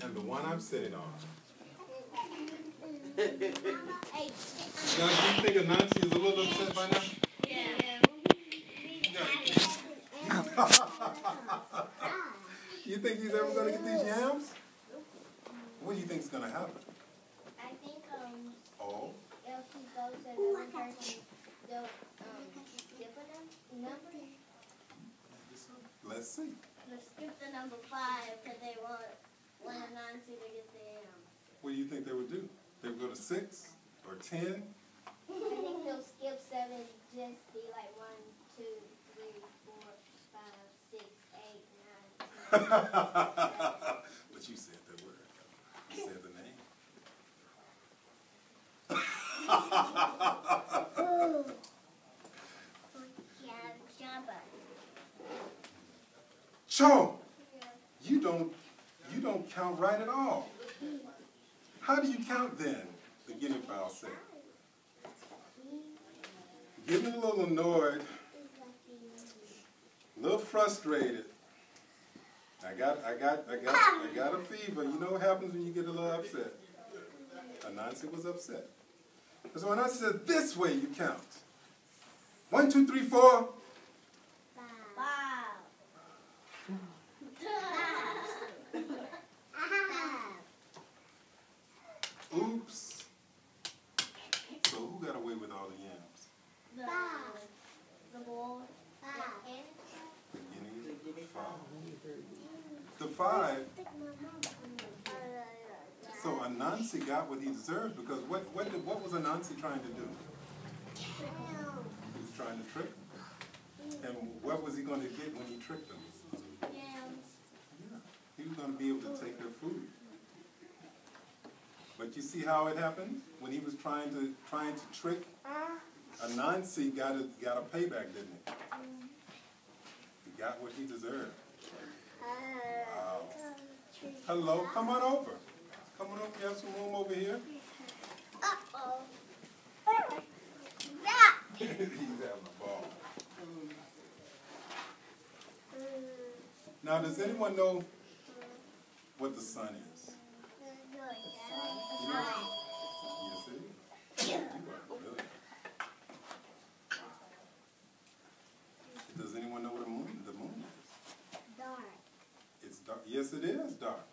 and the one I'm sitting on. Now, do you think Anansi is a little upset by now? Yeah. You think he's ever going to get these yams? What do you think is going to happen? I think Oh? if he goes to another person, they'll skip a number. Let's see. They'll skip the number 5 because they want Anansi to get the yams. What do you think they would do? They would go to 6 or 10? I think they'll skip 7, just be like 1, 2, 3, 4, 5, 6, 8, 9, 10. But you said the word. You said the name. Cho, you don't count right at all. How do you count then? The guinea fowl said. Getting a little annoyed, a little frustrated. I got a fever. You know what happens when you get a little upset? Anansi was upset. So Anansi said, this way you count. 1, 2, 3, 4. Oops. So who got away with all the yams? The bull. The guinea fowl. The 5. So Anansi got what he deserved because what was Anansi trying to do? He was trying to trick them. And what was he going to get when he tricked them? Yams. Yeah, he was going to be able to take their food. But you see how it happened? When he was trying to trick, Anansi got a payback, didn't he? He got what he deserved. Wow. Hello, come on over. Come on over, you have some room over here. Uh-oh. He's having a ball. Now, does anyone know what the sun is? You know? Yes, it is. You are brilliant. Does anyone know what the moon is? Dark. It's dark. Yes, it is dark.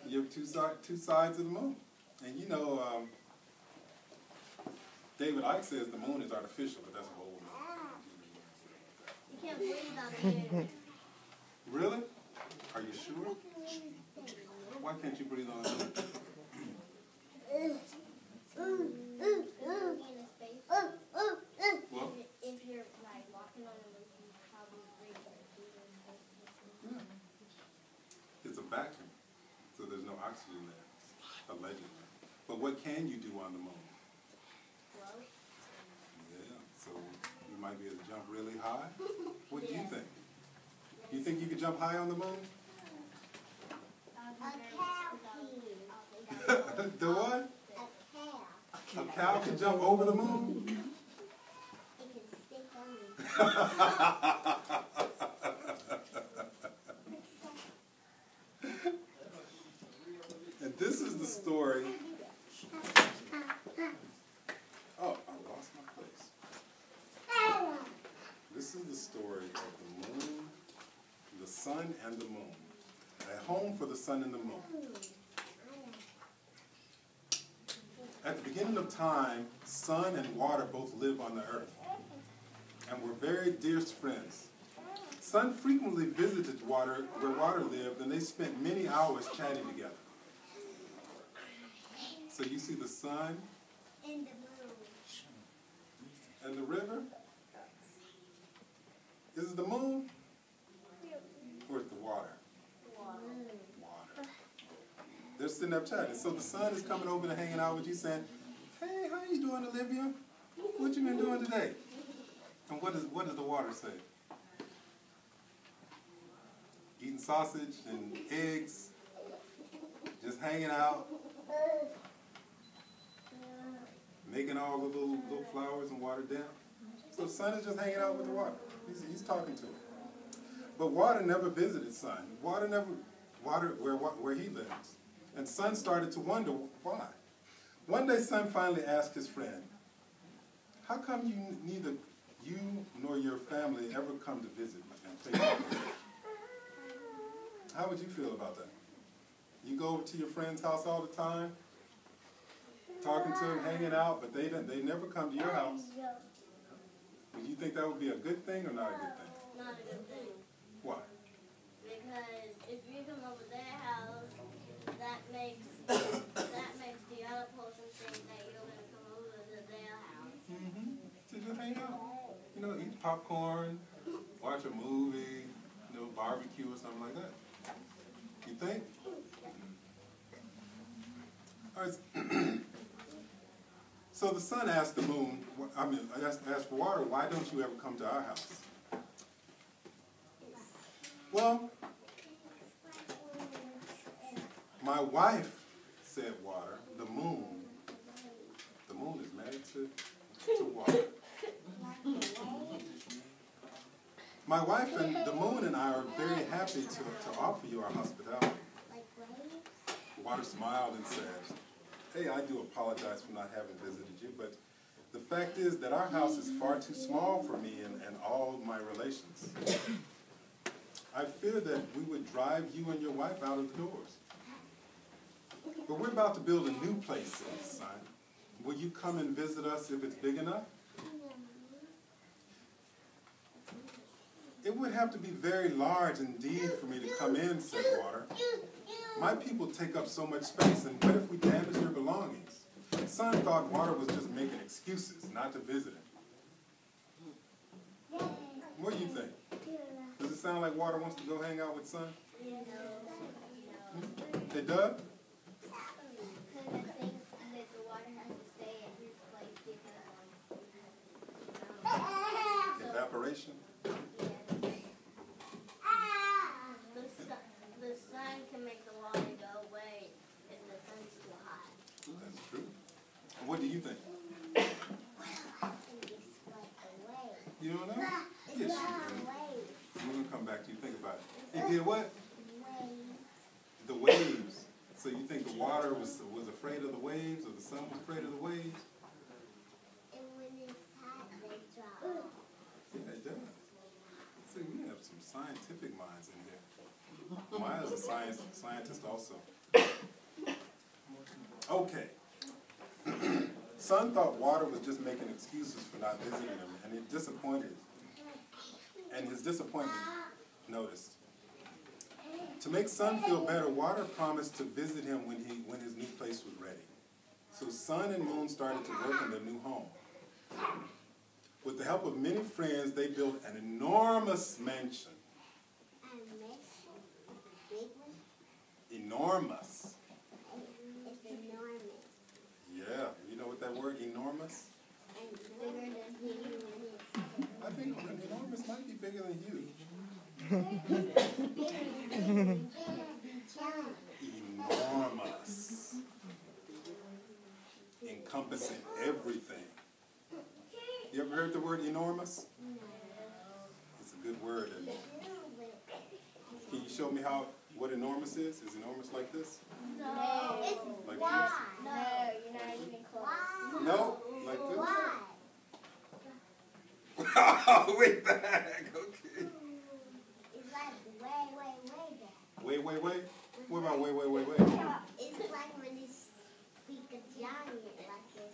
You have two sides of the moon. And you know, David Icke says the moon is artificial, but that's a whole You can't breathe on it. Really? Are you sure? Why can't you breathe on it? Well, If you're like walking on the moon, you probably breathe. yeah. It's a vacuum, so there's no oxygen there, allegedly. But what can you do on the moon? Float. Yeah, so you might be able to jump really high. What do you think? You think you could jump high on the moon? The what? A cow can jump over the moon? It can stick on And this is the story. Oh, I lost my place. This is the story of the moon, the sun, and the moon. A home for the sun and the moon. At the beginning of time, sun and water both live on the earth and were very dear friends. Sun frequently visited water where water lived, and they spent many hours chatting together. So you see the sun and the moon. and the river? Is it the moon or is it the water? Water. They're sitting up chatting. So the sun is coming over and hanging out with you saying, hey, how you doing, Olivia? What you been doing today? And what does the water say? Eating sausage and eggs, just hanging out, making all the little flowers and water down. So the sun is just hanging out with the water. He's talking to it. But water never visited sun. Water never water where he lives. And Sun started to wonder why. One day, Sun finally asked his friend, "How come neither you nor your family ever come to visit and play with me?" How would you feel about that? You go over to your friend's house all the time, talking to them, hanging out, but they never come to your house. Would you think that would be a good thing or not a good thing? Not a good thing. Why? Because if you come over their house, that makes the other person think that you're going to come over to their house. To just hang out. You know, eat popcorn, watch a movie, you know, barbecue or something like that. You think? All right. So the sun asked the moon, asked water, "Why don't you ever come to our house?" "Well, my wife," said water, "the moon is married to water. My wife and the moon and I are very happy to offer you our hospitality." Water smiled and said, "Hey, I do apologize for not having visited you, but the fact is that our house is far too small for me and all my relations. I fear that we would drive you and your wife out of the doors. But we're about to build a new place in the sun. Will you come and visit us if it's big enough?" "It would have to be very large indeed for me to come in," said water. "My people take up so much space, and what if we damage your belongings?" Sun thought water was just making excuses not to visit him. What do you think? Does it sound like water wants to go hang out with Sun? It does? Because I think that the water has to stay at his place because Evaporation? the sun can make the water go away if the sun's too hot. That's true. What do you think? You don't know? Yes, you do. We're going to come back to you. Think about it. It did what? The waves. So you think the water was afraid of the waves, or the sun was afraid of the waves? And when it's hot, they drop. Yeah, it does. See, we have some scientific minds in here. Maya's a scientist also. Okay. Sun thought water was just making excuses for not visiting him, and it disappointed. And his disappointment noticed. To make Sun feel better, water promised to visit him when his new place was ready. So Sun and Moon started to work in their new home. With the help of many friends, they built an enormous mansion. Enormous. It's enormous. Yeah, you know what that word enormous? And bigger than human. I think enormous might be bigger than huge. Enormous. Encompassing everything. You ever heard the word enormous? It's a good word. And can you show me what enormous is? Is enormous like this? No. It's Like wide. this? No, you're not even close. No? Like this? Wide. Way back. Okay. It's like way back. Way? What about way? It's like when you speak a giant like this.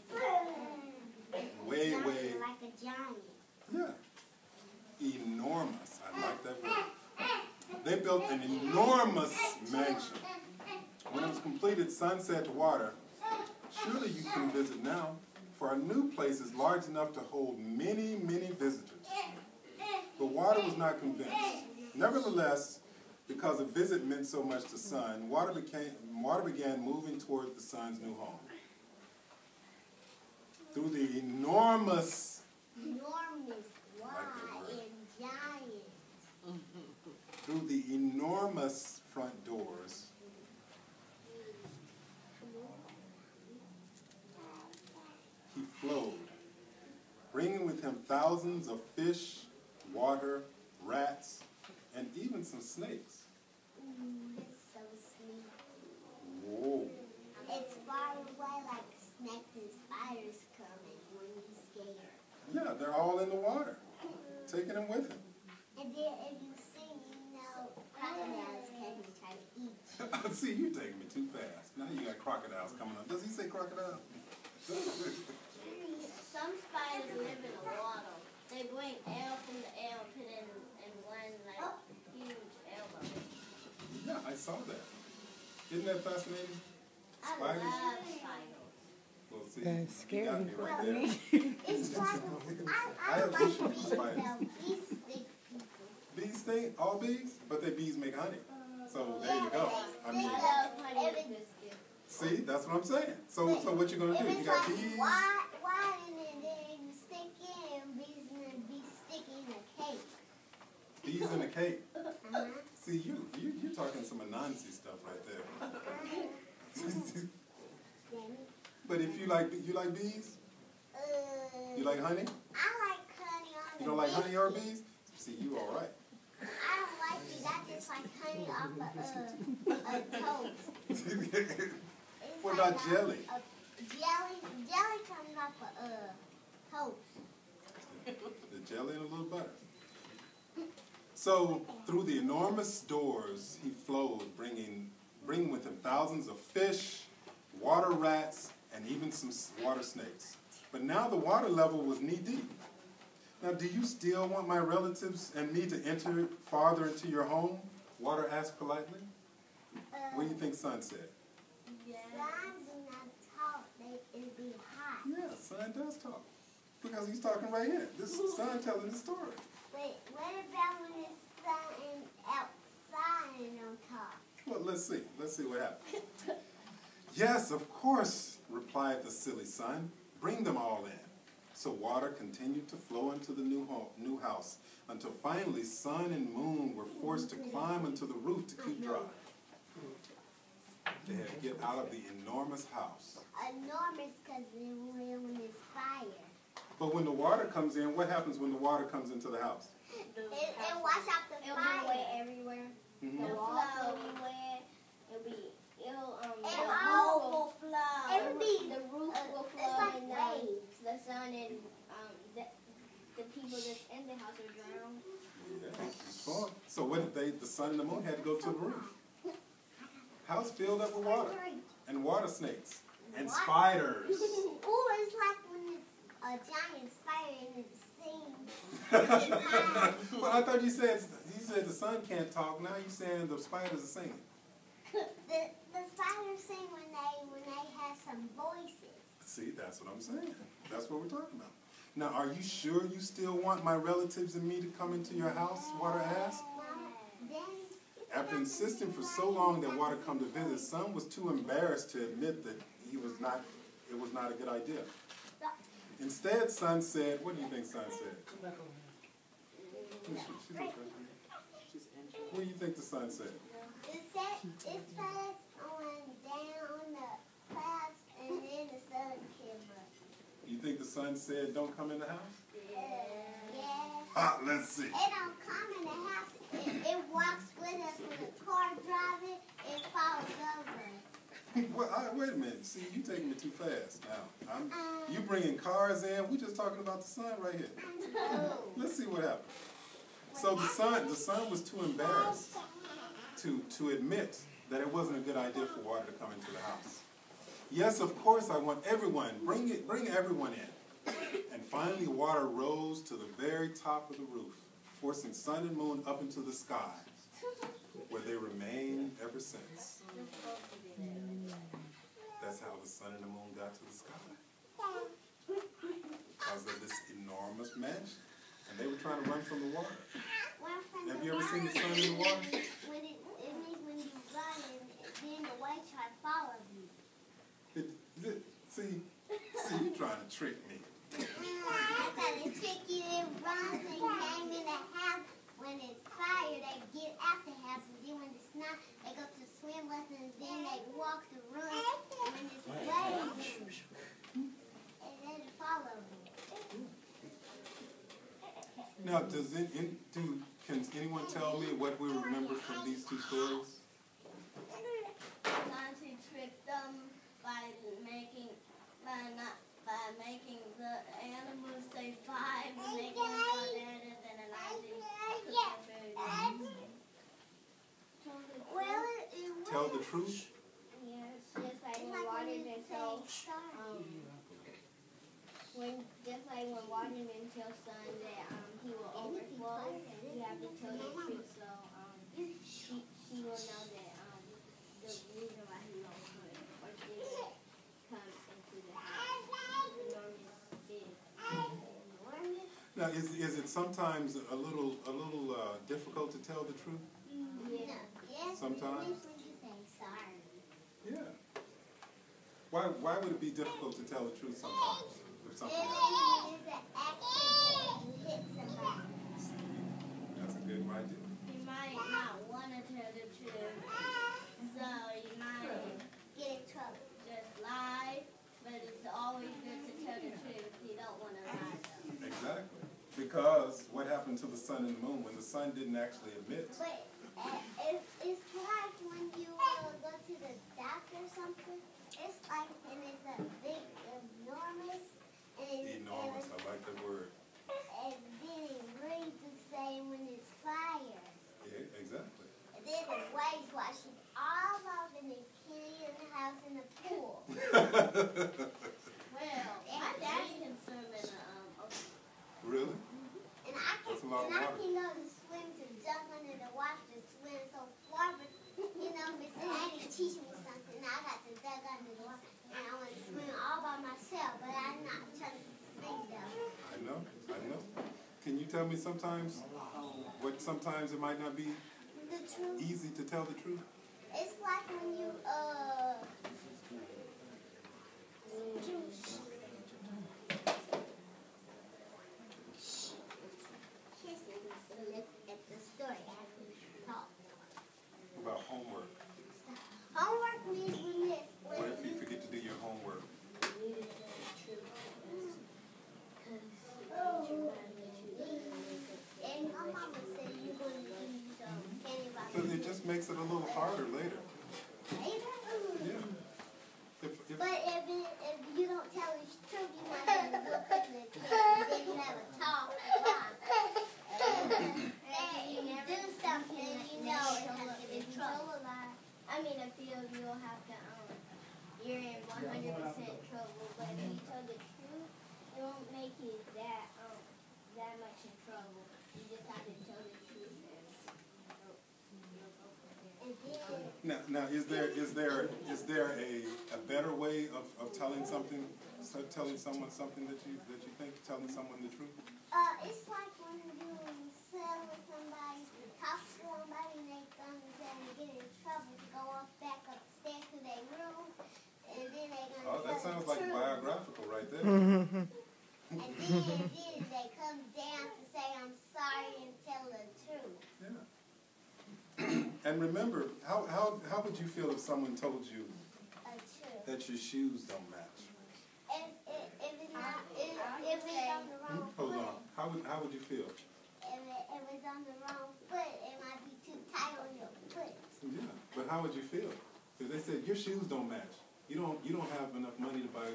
Way. Like a giant. Yeah. Enormous. I like that word. They built an enormous mansion. When it was completed, Sun said to water, "Surely you can visit now, for our new place is large enough to hold many, many visitors." But water was not convinced. Nevertheless, because a visit meant so much to Sun, water began moving toward the Sun's new home. Through the enormous, wide, and giant. through the enormous front doors, he flowed, bringing with him thousands of fish, water, rats, and even some snakes. It's so in the water, taking them with him. And then if you see, crocodiles can try to eat. See, you taking me too fast. Now you got crocodiles coming up. Does he say crocodile? Some spiders live in the water. They bring air from the air and put it in one huge elbow. Yeah, I saw that. Isn't that fascinating? Spiders? I love spiders. Well, see, That's you got scary. me right there. It's like, I I have like issues with bees spiders. though. Bees sting people. Bees sting? All bees? But they bees make honey. So there you go. I mean, I love honey and biscuit. see, that's what I'm saying. So what you gonna do? You got bees? Why and then you stick in bees and then bees stick in a cake. Bees in a cake. Uh-huh. See, you're talking some Anansi stuff right there. But if you like bees? You like honey? I like honey on You don't like honey or bees? See, you all right. I don't like bees. I just like honey off a toast. It's What like about jelly? Jelly comes off a toast. The jelly and a little butter. So through the enormous doors he flowed, bringing with him thousands of fish, water rats, and even some water snakes. But now the water level was knee-deep. Now, do you still want my relatives and me to enter farther into your home? Water asked politely. What do you think Sun said? Yeah. Sun do not talk. It'd be hot. Yeah, Sun does talk. Because he's talking right here. This is Sun telling the story. Wait, what about when it's sun outside and don't talk? Well, let's see. Let's see what happens. Yes, of course, replied the silly Sun. Bring them all in. So water continued to flow into the new house until finally Sun and Moon were forced to climb onto the roof to keep dry. They had to get out of the enormous house. Enormous because when it's fire. But when the water comes in, what happens when the water comes into the house? It wash out the fire. It'll go away everywhere. Mm-hmm. The walls everywhere. The roof will flow, it's like and waves. the sun and the people that's in the house are drowned. Yeah, it's fun. So what did the Sun and the Moon had to go to the roof. House filled up with water and water snakes and spiders. Ooh, it's like when it's a giant spider and it sings. Well, I thought you said the Sun can't talk. Now you're saying the spiders are singing. The spiders sing when they have some voices. See, that's what I'm saying. That's what we're talking about. Now, are you sure you still want my relatives and me to come into your house? Water asked. After insisting for so long that Water come to visit, Sun was too embarrassed to admit that it was not a good idea. Instead, Sun said, what do you think Sun said? She's okay. What do you think the Sun said? It says on down the clouds and then the sun came up. You think the Sun said, don't come in the house? Yes. Let's see. It don't come in the house. It walks with us when the car drives it. It follows over us. Well, wait a minute. See, you taking me too fast now. You bringing cars in. We're just talking about the Sun right here. Let's see what happened. So the Sun was too embarrassed to admit that it wasn't a good idea for water to come into the house. Yes, of course, I want everyone. Bring everyone in. And finally, water rose to the very top of the roof, forcing Sun and Moon up into the sky, where they remain ever since. That's how the Sun and the Moon got to the sky. Because of this enormous mansion. And they were trying to run from the water. Have you ever seen the Sun in the water? When you run and then the waves try to follow you. See, you're trying to trick me. I thought they trick you in runs and came in the house. When it's fire, they get out the house, and then when it's not, they go to swim lessons, then they walk the room. And when it's waves, and then it follows you. Now, can anyone tell me what we remember from these two stories? Anansi tricked them by making the animals say 5 and they tell the truth? Yes, just like when Waterman tells, when Waterman tells son that he will overflow, you have to tell the truth so she will know that the reason why he won't come or didn't come into the house. Now, is it sometimes a little difficult to tell the truth? Yeah. Yes, Sometimes? when you say sorry. Yeah. Why would it be difficult to tell the truth sometimes if something If happens? it's an accident, you hit somebody. That's a good idea. You might not want to tell the truth, so you might Get in trouble. just lie, but it's always good to tell the truth. You don't want to lie though. Exactly. Because what happened to the sun and the moon when the sun didn't actually admit? But it's like when you go to the doctor or something. It's like, and it's a big, enormous, Enormous. I like the word. and then it breathes the same when it's fire. Yeah, exactly. And then the waves washing all over the kitty in the house in the pool. Well, my daddy can swim in a ocean. Really? And I can, That's a lot of and I water. can go to swim to jump under the water to swim so far, but Miss Annie teach me something. I got to duck under the water, and I want to swim all by myself, but I'm not trying to sing though. I know. Can you tell me sometimes it might not be The truth, easy to tell the truth? it's like when you at the story. Talk. About homework. Homework means we miss. What if you forget to do your homework? And my mama said you're going to do some candy So it just makes it a little harder later. Yeah. But if you don't tell the truth, you might have to go put in the kid, then you have a talk. And you do something, you know it has to be trouble. I mean, I feel you'll have to, you're in 100% trouble, but if you tell the truth, it won't make you that much in trouble. You just have to tell the truth and you'll go from there. Now is there a better way of telling someone something that you think, telling someone the truth? It's like when you sell with somebody, talk to somebody, and they come and get in trouble to go off back upstairs to their room, and then they gonna Oh, that tell sounds the like truth. biographical right there. And then they come down to say I'm sorry and tell the truth. Yeah. And remember, how would you feel if someone told you A truth. that your shoes don't match? If it's not, if it's on the wrong Hold foot, on. How would you feel? if it's on the wrong foot, it might be too tight on your foot. Yeah. But how would you feel? Because they said your shoes don't match. You don't have enough money to buy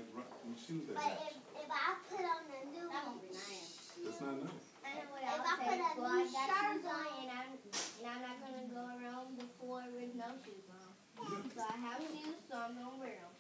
shoes that But match. if I put on a new That won't be nice. That's not nice. I know what If I I would put say. a Well, new I got shirt shoes on on, and I'm not going to go around the floor with no shoes on. So I have shoes, so I'm going to wear them.